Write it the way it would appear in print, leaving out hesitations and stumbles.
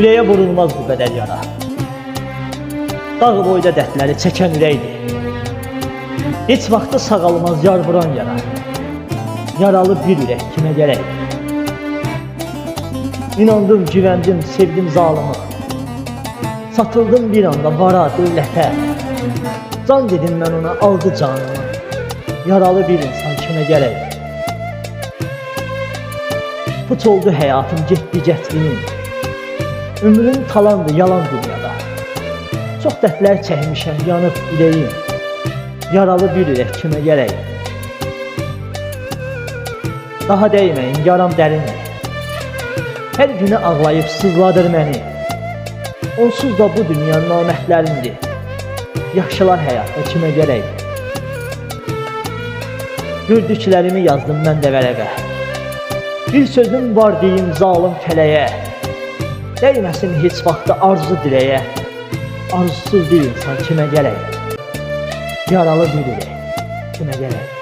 Ürəyə vurulmaz bu qədər yara. Dağ boyda dərdləri çəkən ürəkdir. Heç vaxtı sağalmaz yar vuran yara. Yaralı bir ürək kimə gərək? İnandım, güvəndim, sevdim zalımı. Satıldım bir anda vara, dövlətə. Can dedim mən ona, aldı canımı. Yaralı bir insan kimə gərək? Puç oldu həyatım, getdi gətirim. Ömrüm talandı yalan dünyada. Çox dərdlər çəkmişəm, yanıb ürəyim. Yaralı bir ürək kimə gərək? Daha dəyməyin, yaram dərindir. Hər günü ağlayıb sızladır məni. Onsuz da bu dünya naməhdlərindir. Yaxşılar həyatda kimə gərək? Gördüklərimi yazdım mən də vərəqə. Bir sözüm var deyim zalım fələyə. Dəyməsin heç vaxtı arzu diləyə. Arzusuz bir insan kimə gərək? Yaralı bir ürək kimə gərək?